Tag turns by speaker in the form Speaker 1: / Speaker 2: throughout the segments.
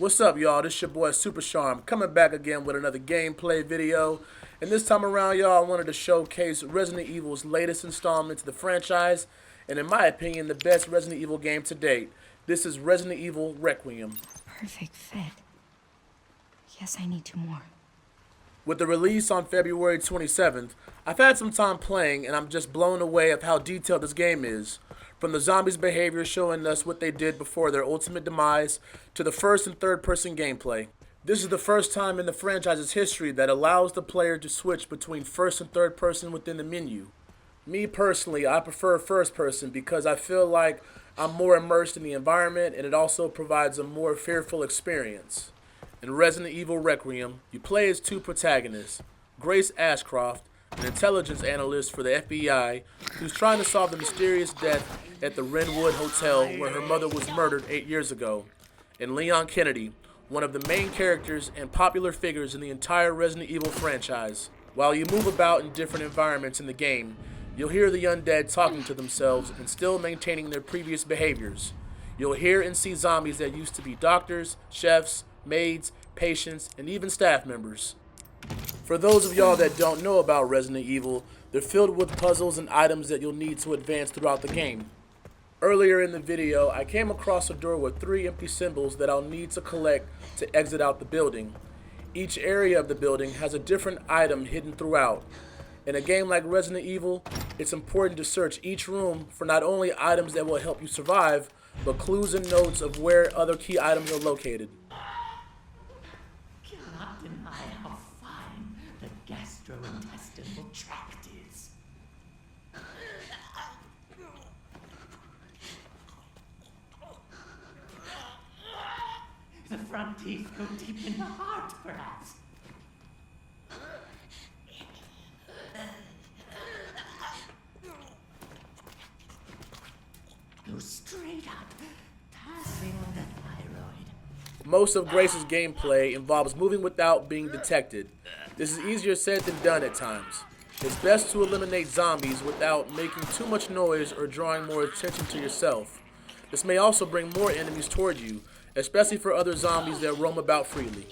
Speaker 1: What's up, y'all? This your boy Super Charm coming back again with another gameplay video. And this time around, y'all, I wanted to showcase Resident Evil's latest installment to the franchise, and in my opinion, the best Resident Evil game to date. This is Resident Evil Requiem.
Speaker 2: Perfect fit. Yes, I need two more.
Speaker 1: With the release on February 27th, I've had some time playing, and I'm just blown away of how detailed this game is. From the zombies' behavior showing us what they did before their ultimate demise, to the first and third person gameplay. This is the first time in the franchise's history that allows the player to switch between first and third person within the menu. Me personally, I prefer first person because I feel like I'm more immersed in the environment, and it also provides a more fearful experience. In Resident Evil Requiem, you play as two protagonists, Grace Ashcroft, an intelligence analyst for the FBI who's trying to solve the mysterious death at the Wrenwood Hotel where her mother was murdered 8 years ago, and Leon Kennedy, one of the main characters and popular figures in the entire Resident Evil franchise. While you move about in different environments in the game, you'll hear the undead talking to themselves and still maintaining their previous behaviors. You'll hear and see zombies that used to be doctors, chefs, maids, patients, and even staff members. For those of y'all that don't know about Resident Evil, they're filled with puzzles and items that you'll need to advance throughout the game. Earlier in the video, I came across a door with 3 empty symbols that I'll need to collect to exit out the building. Each area of the building has a different item hidden throughout. In a game like Resident Evil, it's important to search each room for not only items that will help you survive, but clues and notes of where other key items are located.
Speaker 3: Cannot deny how fine the gastrointestinal tract is. The front teeth go deep in the heart, perhaps. Go straight up, passing the thyroid.
Speaker 1: Most of Grace's gameplay involves moving without being detected. This is easier said than done at times. It's best to eliminate zombies without making too much noise or drawing more attention to yourself. This may also bring more enemies toward you, especially for other zombies that roam about freely.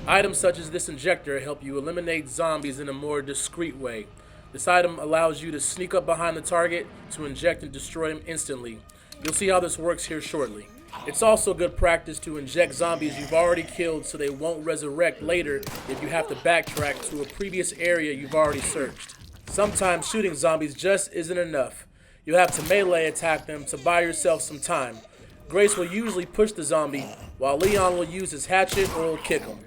Speaker 1: Items such as this injector help you eliminate zombies in a more discreet way. This item allows you to sneak up behind the target to inject and destroy him instantly. You'll see how this works here shortly. It's also good practice to inject zombies you've already killed so they won't resurrect later if you have to backtrack to a previous area you've already searched. Sometimes shooting zombies just isn't enough. You'll have to melee attack them to buy yourself some time. Grace will usually push the zombie, while Leon will use his hatchet or will kick him.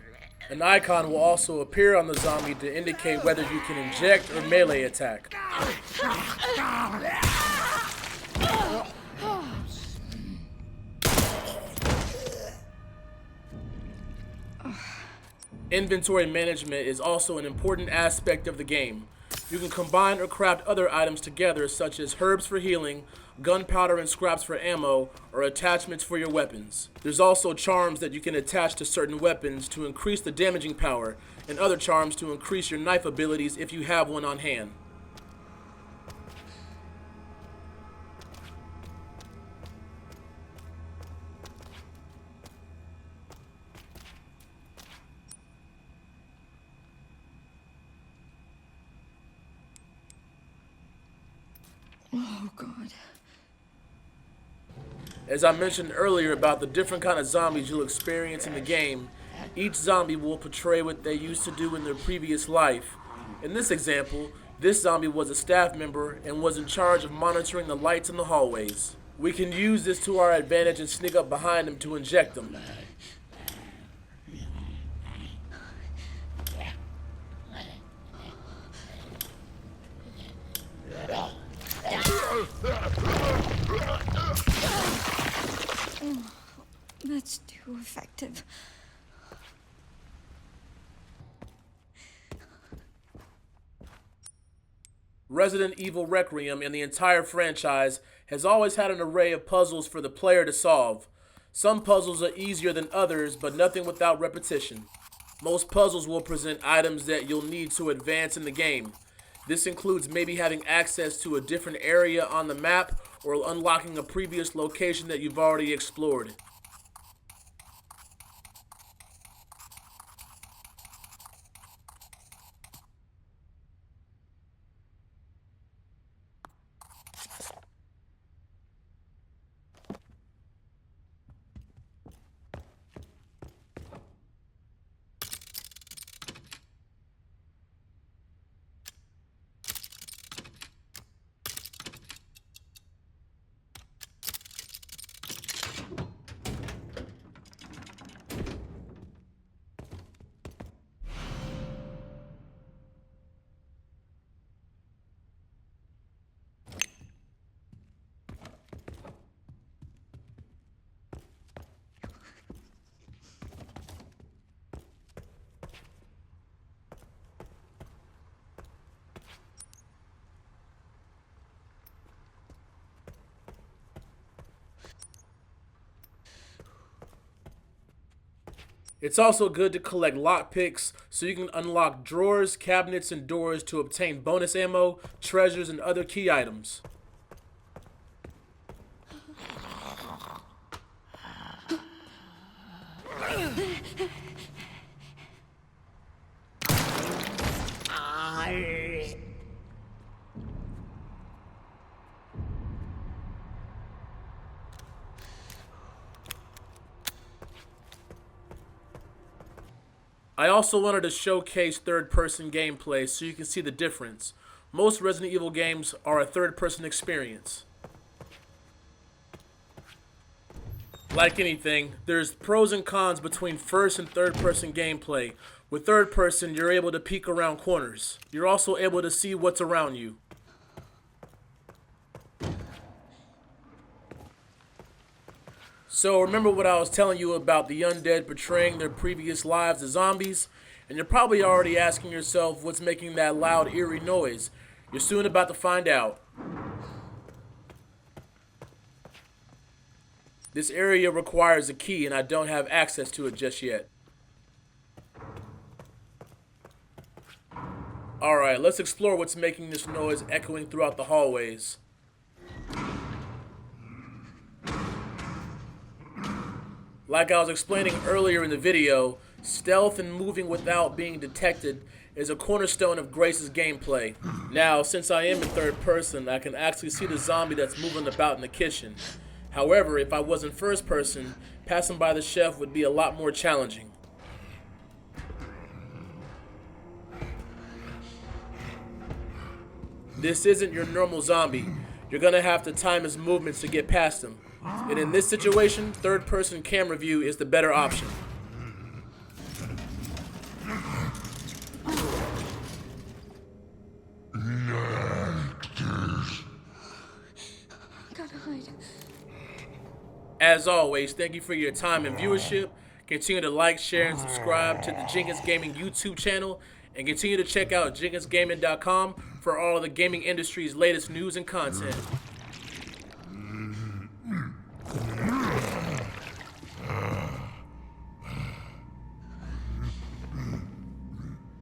Speaker 1: An icon will also appear on the zombie to indicate whether you can inject or melee attack. Inventory management is also an important aspect of the game. You can combine or craft other items together, such as herbs for healing, gunpowder and scraps for ammo, or attachments for your weapons. There's also charms that you can attach to certain weapons to increase the damaging power, and other charms to increase your knife abilities if you have one on hand.
Speaker 2: Oh, God.
Speaker 1: As I mentioned earlier about the different kind of zombies you'll experience in the game, each zombie will portray what they used to do in their previous life. In this example, this zombie was a staff member and was in charge of monitoring the lights in the hallways. We can use this to our advantage and sneak up behind them to inject them.
Speaker 2: That's too effective.
Speaker 1: Resident Evil Requiem and the entire franchise has always had an array of puzzles for the player to solve. Some puzzles are easier than others, but nothing without repetition. Most puzzles will present items that you'll need to advance in the game. This includes maybe having access to a different area on the map or unlocking a previous location that you've already explored. It's also good to collect lockpicks so you can unlock drawers, cabinets, and doors to obtain bonus ammo, treasures, and other key items. I also wanted to showcase third-person gameplay so you can see the difference. Most Resident Evil games are a third-person experience. Like anything, there's pros and cons between first and third-person gameplay. With third-person, you're able to peek around corners. You're also able to see what's around you. So remember what I was telling you about the undead betraying their previous lives as zombies? And you're probably already asking yourself what's making that loud, eerie noise. You're soon about to find out. This area requires a key and I don't have access to it just yet. Alright, let's explore what's making this noise echoing throughout the hallways. Like I was explaining earlier in the video, stealth and moving without being detected is a cornerstone of Grace's gameplay. Now, since I am in third person, I can actually see the zombie that's moving about in the kitchen. However, if I was in first person, passing by the chef would be a lot more challenging. This isn't your normal zombie. You're gonna have to time his movements to get past him. And in this situation, third-person camera view is the better option.
Speaker 2: Gotta hide.
Speaker 1: As always, thank you for your time and viewership. Continue to like, share, and subscribe to the Jenkins Gaming YouTube channel. And continue to check out JenkinsGaming.com for all of the gaming industry's latest news and content.